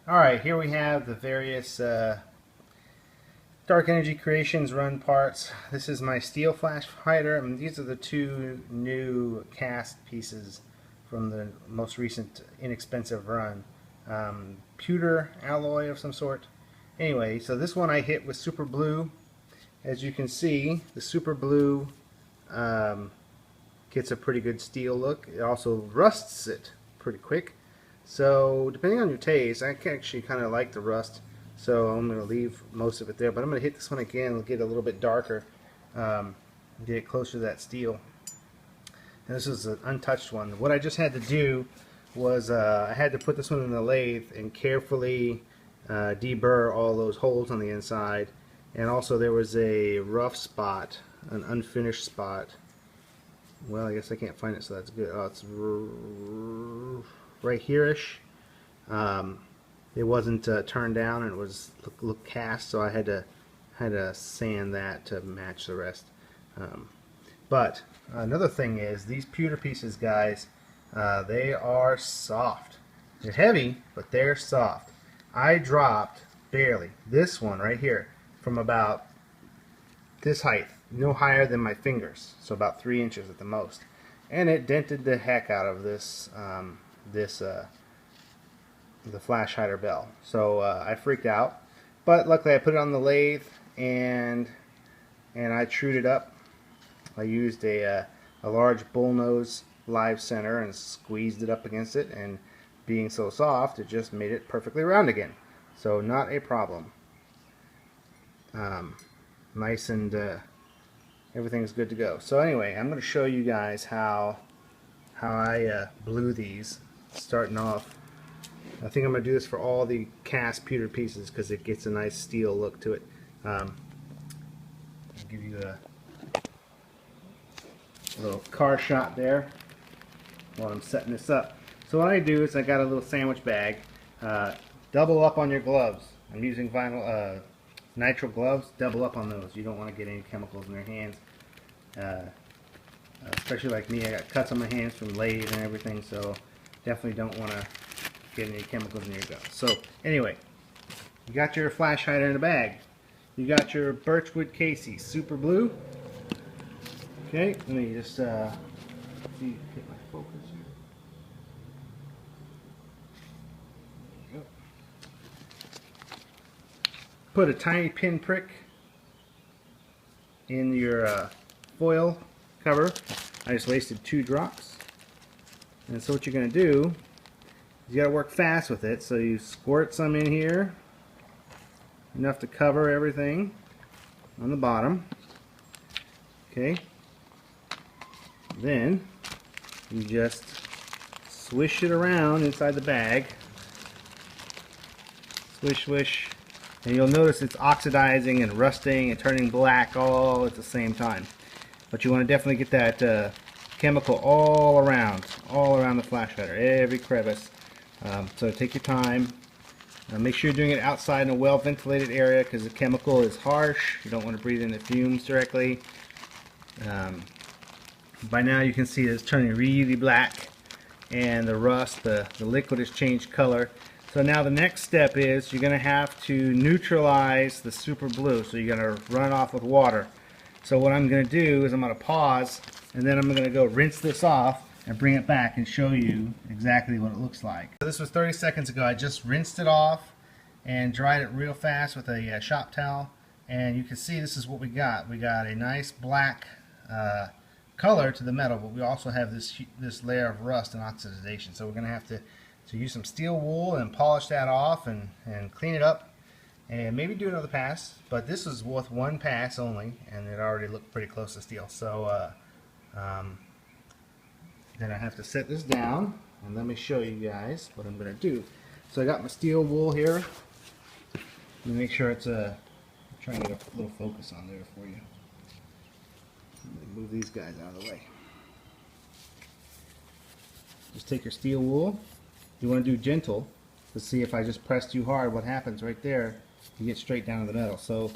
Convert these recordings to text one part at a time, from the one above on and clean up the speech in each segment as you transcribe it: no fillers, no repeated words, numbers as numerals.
Alright, here we have the various Dark Energy Creations run parts. This is my steel flash hider, and these are the two new cast pieces from the most recent inexpensive run. Pewter alloy of some sort. Anyway, so this one I hit with super blue. As you can see, the super blue gets a pretty good steel look. It also rusts it pretty quick. So depending on your taste, I actually kind of like the rust, so I'm going to leave most of it there. But I'm going to hit this one again and get it a little bit darker, get it closer to that steel. And this is an untouched one. What I just had to do was I had to put this one in the lathe and carefully deburr all those holes on the inside. And also there was a rough spot, an unfinished spot. Well, I guess I can't find it, so that's good. Oh, it's right here-ish. It wasn't turned down, and it was look cast, so I had to sand that to match the rest. But another thing is these pewter pieces, guys, they are soft. They're heavy, but they're soft. I dropped barely this one right here from about this height, no higher than my fingers, so about 3 inches at the most, and it dented the heck out of this the flash hider bell. So I freaked out, but luckily I put it on the lathe and I trued it up. I used a large bullnose live center and squeezed it up against it, and being so soft, it just made it perfectly round again. So not a problem. Nice, and everything's good to go. So anyway, I'm going to show you guys how I blew these. Starting off, I think I'm going to do this for all the cast pewter pieces because it gets a nice steel look to it. I'll give you a little car shot there while I'm setting this up. So what I do is I got a little sandwich bag. Double up on your gloves. I'm using vinyl nitrile gloves. Double up on those. You don't want to get any chemicals in your hands. Especially like me, I got cuts on my hands from lathe and everything, so definitely don't want to get any chemicals in your guts. So anyway, you got your flash hider in a bag. You got your birchwood Casey super blue. Okay, let me just see, get my focus here. There you go. Put a tiny pin prick in your foil cover. I just wasted 2 drops. And so what you're going to do is you got to work fast with it. So you squirt some in here, enough to cover everything on the bottom. Okay. Then you just swish it around inside the bag. Swish, swish. And you'll notice it's oxidizing and rusting and turning black all at the same time. But you want to definitely get that chemical all around the flash hider, every crevice. So take your time. Make sure you're doing it outside in a well ventilated area because the chemical is harsh. You don't want to breathe in the fumes directly. By now you can see it's turning really black, and the rust, the liquid has changed color. So now the next step is you're going to have to neutralize the super blue. So you're going to run it off with water. So what I'm going to do is I'm going to pause, and then I'm going to go rinse this off and bring it back and show you exactly what it looks like. So this was 30 seconds ago. I just rinsed it off and dried it real fast with a shop towel, and you can see this is what we got. We got a nice black color to the metal, but we also have this layer of rust and oxidization. So we're going to have to use some steel wool and polish that off and clean it up. And maybe do another pass, but this is with 1 pass only, and it already looked pretty close to steel. So then I have to set this down, and let me show you guys what I'm going to do. So I got my steel wool here. Let me make sure it's try and get a little focus on there for you. Let me move these guys out of the way. Just take your steel wool. You want to do gentle to see if I just press too hard, what happens right there. You get straight down to the metal. So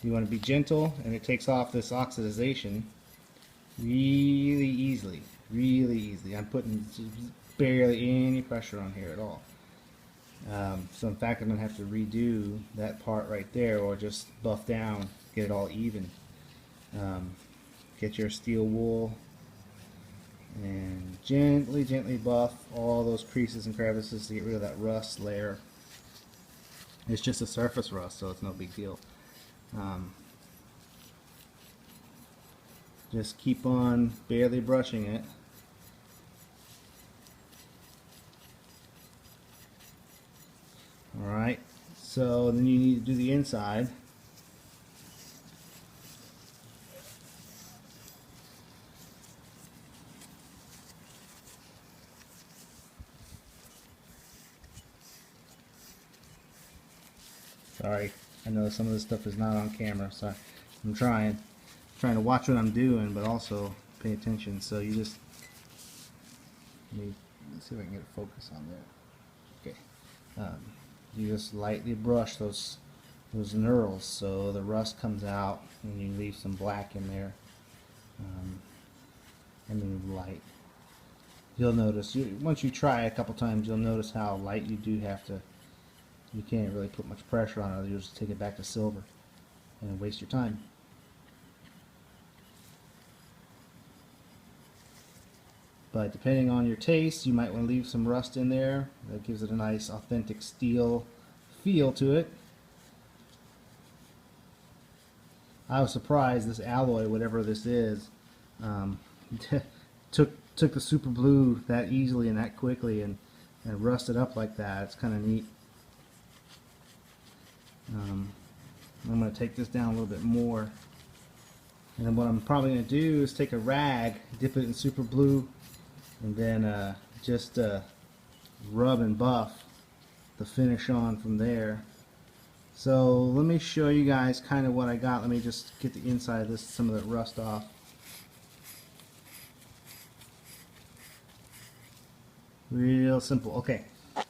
you want to be gentle, and it takes off this oxidization really easily. I'm putting barely any pressure on here at all. So in fact, I'm going to have to redo that part right there, or just buff down, get it all even. Get your steel wool and gently buff all those creases and crevices to get rid of that rust layer. It's just a surface rust, so it's no big deal. Just keep on barely brushing it. Alright, so then you need to do the inside. Sorry, I know some of this stuff is not on camera, so I'm trying to watch what I'm doing, but also pay attention. So you just let's see if I can get a focus on there. Okay, you just lightly brush those knurls so the rust comes out, and you leave some black in there, and then light. You'll notice once you try a couple times, you'll notice how light you do have to. You can't really put much pressure on it. You'll just take it back to silver and waste your time. But depending on your taste, you might want to leave some rust in there. That gives it a nice authentic steel feel to it. I was surprised this alloy, whatever this is, took the super blue that easily and that quickly and rusted up like that. It's kind of neat. I'm going to take this down a little bit more, and then what I'm probably going to do is take a rag, dip it in super blue, and then just rub and buff the finish on from there. So let me show you guys kind of what I got. Let me just get the inside of this, some of the rust off. Real simple. Okay,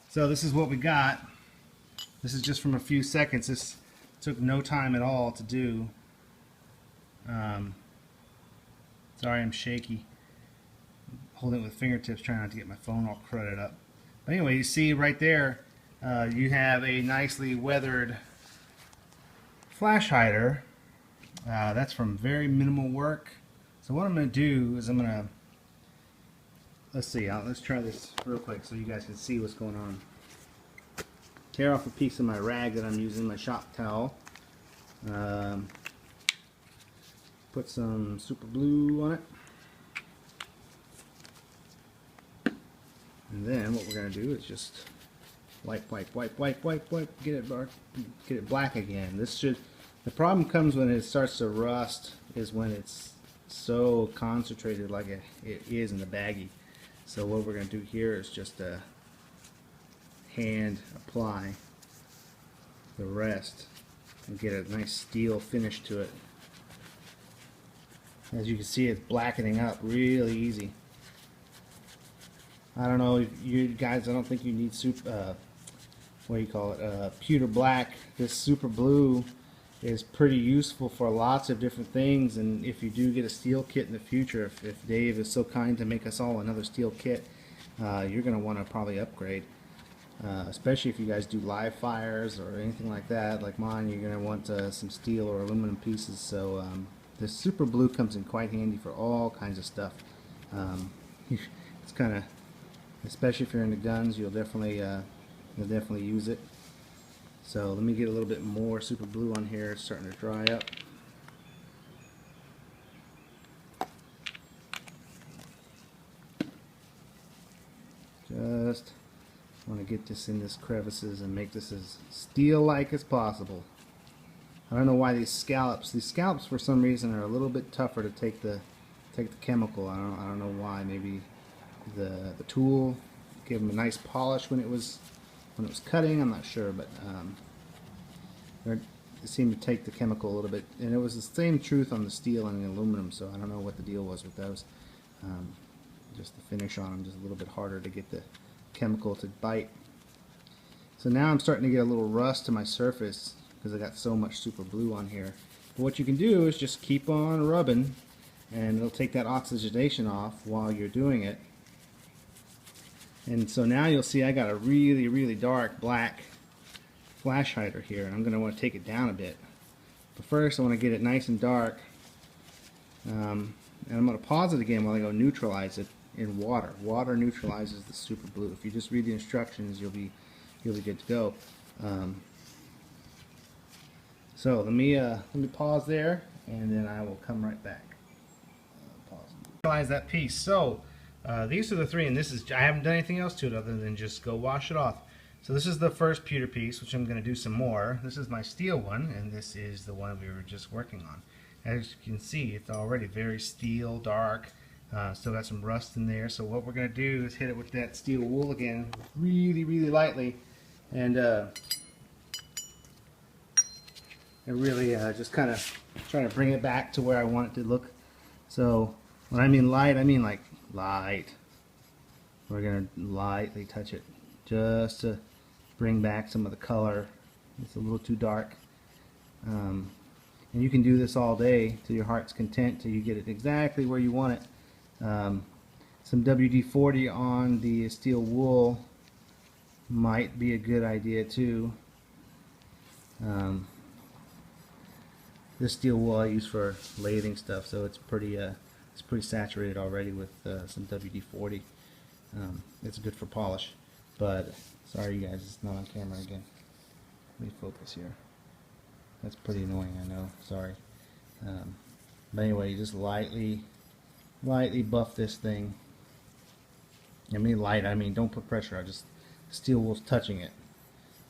so this is what we got. This is just from a few seconds. This took no time at all to do. Sorry, I'm shaky. Holding it with fingertips, trying not to get my phone all crudted up. But anyway, you see right there, you have a nicely weathered flash hider. That's from very minimal work. So what I'm going to do is I'm going to, let's try this real quick so you guys can see what's going on. Tear off a piece of my rag that I'm using, my shop towel. Put some super glue on it. And then what we're going to do is just wipe, get it black again. The problem comes when it starts to rust is when it's so concentrated like it is in the baggie. So what we're going to do here is just hand apply the rest and get a nice steel finish to it. As you can see, it's blackening up really easy. I don't know, you guys, I don't think you need pewter black. This super blue is pretty useful for lots of different things, and if you do get a steel kit in the future, if Dave is so kind to make us all another steel kit, you're going to want to probably upgrade. Especially if you guys do live fires or anything like that, like mine, you're going to want some steel or aluminum pieces. So this super blue comes in quite handy for all kinds of stuff. It's kind of, especially if you're into guns, you'll definitely use it. So let me get a little bit more super blue on here. It's starting to dry up. Just want to get this in these crevices and make this as steel-like as possible. I don't know why these scallops for some reason are a little bit tougher to take the chemical. I don't know why. Maybe the tool gave them a nice polish when it was cutting. I'm not sure, but they seem to take the chemical a little bit, and it was the same truth on the steel and the aluminum. So I don't know what the deal was with those. Just the finish on them just a little bit harder to get the chemical to bite. So now I'm starting to get a little rust to my surface because I got so much super blue on here. But what you can do is just keep on rubbing, and it'll take that oxidation off while you're doing it. And so now you'll see I got a really dark black flash hider here, and I'm going to want to take it down a bit. But first I want to get it nice and dark, and I'm going to pause it again while I go neutralize it in water. Water neutralizes the super blue. If you just read the instructions, you'll be good to go. So let me pause there, and then I will come right back. Pause. Neutralize that piece. So these are the three, and this is, I haven't done anything else to it other than just go wash it off. So this is the first pewter piece, which I'm going to do some more. This is my steel one, and this is the one we were just working on. As you can see, it's already very steel, dark. Still got some rust in there. So what we're going to do is hit it with that steel wool again, really lightly, and really just kind of trying to bring it back to where I want it to look. So when I mean light, I mean like light. We're going to lightly touch it just to bring back some of the color. It's a little too dark. And you can do this all day to your heart's content till you get it exactly where you want it. Some WD-40 on the steel wool might be a good idea too. This steel wool I use for lathing stuff, so it's pretty saturated already with some WD-40. It's good for polish, but sorry you guys, it's not on camera again. Let me focus here. That's pretty annoying, I know. Sorry. But anyway, you just lightly buff this thing. I mean light. I mean don't put pressure. I just steel wool's touching it,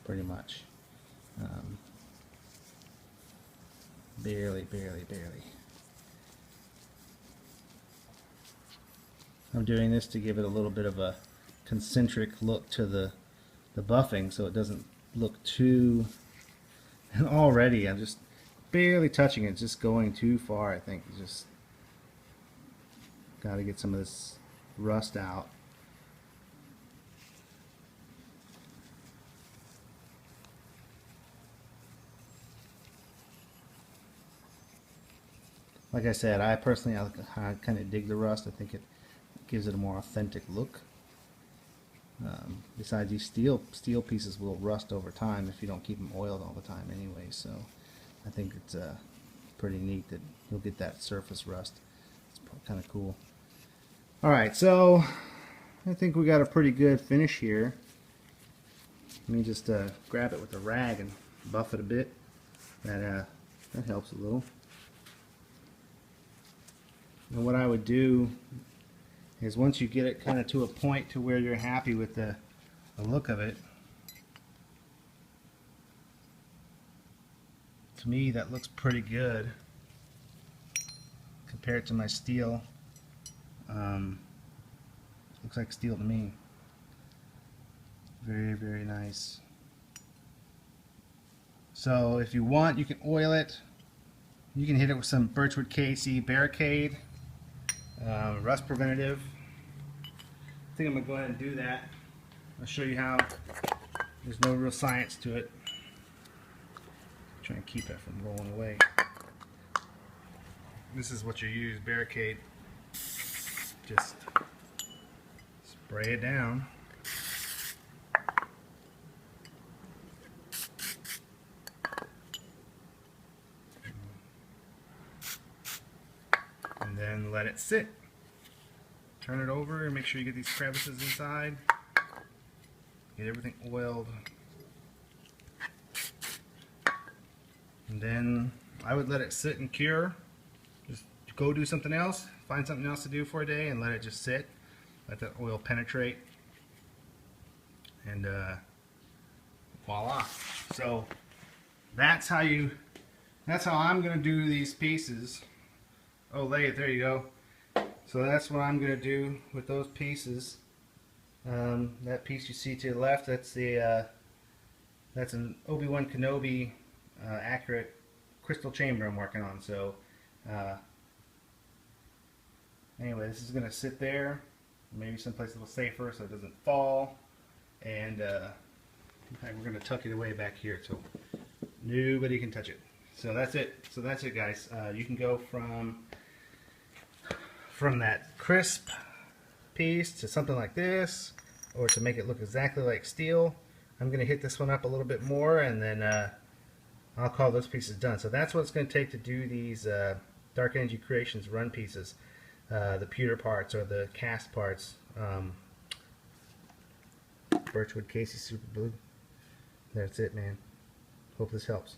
pretty much. Barely. I'm doing this to give it a little bit of a concentric look to the buffing, so it doesn't look too. And already I'm just barely touching it, just going too far. I think just got to get some of this rust out. Like I said, I personally I kind of dig the rust. I think it gives it a more authentic look. Besides, these steel pieces will rust over time if you don't keep them oiled all the time anyway, so I think it's pretty neat that you'll get that surface rust. It's kind of cool. Alright, so I think we got a pretty good finish here. Let me just grab it with a rag and buff it a bit. That helps a little. And what I would do is once you get it kind of to a point to where you're happy with the look of it, to me that looks pretty good compared to my steel. Looks like steel to me. Very nice. So if you want, you can oil it. You can hit it with some Birchwood KC Barricade. Rust preventative. I think I'm going to go ahead and do that. I'll show you how. There's no real science to it. Try and keep it from rolling away. This is what you use, Barricade. Just spray it down. And then let it sit. Turn it over and make sure you get these crevices inside. Get everything oiled. And then I would let it sit and cure. Just go do something else. Find something else to do for a day and let it just sit. Let that oil penetrate. And voila. So that's how I'm going to do these pieces. Oh, there you go. So that's what I'm going to do with those pieces. That piece you see to the left, that's an Obi-Wan Kenobi accurate crystal chamber I'm working on. So anyway, this is going to sit there, maybe someplace a little safer so it doesn't fall. And we're going to tuck it away back here so nobody can touch it. So that's it. So that's it, guys. You can go from that crisp piece to something like this, or to make it look exactly like steel, I'm going to hit this one up a little bit more, and then I'll call those pieces done. So that's what it's going to take to do these Dark Energy Creations run pieces, the pewter parts or the cast parts. Birchwood Casey Super Blue. That's it, man. Hope this helps.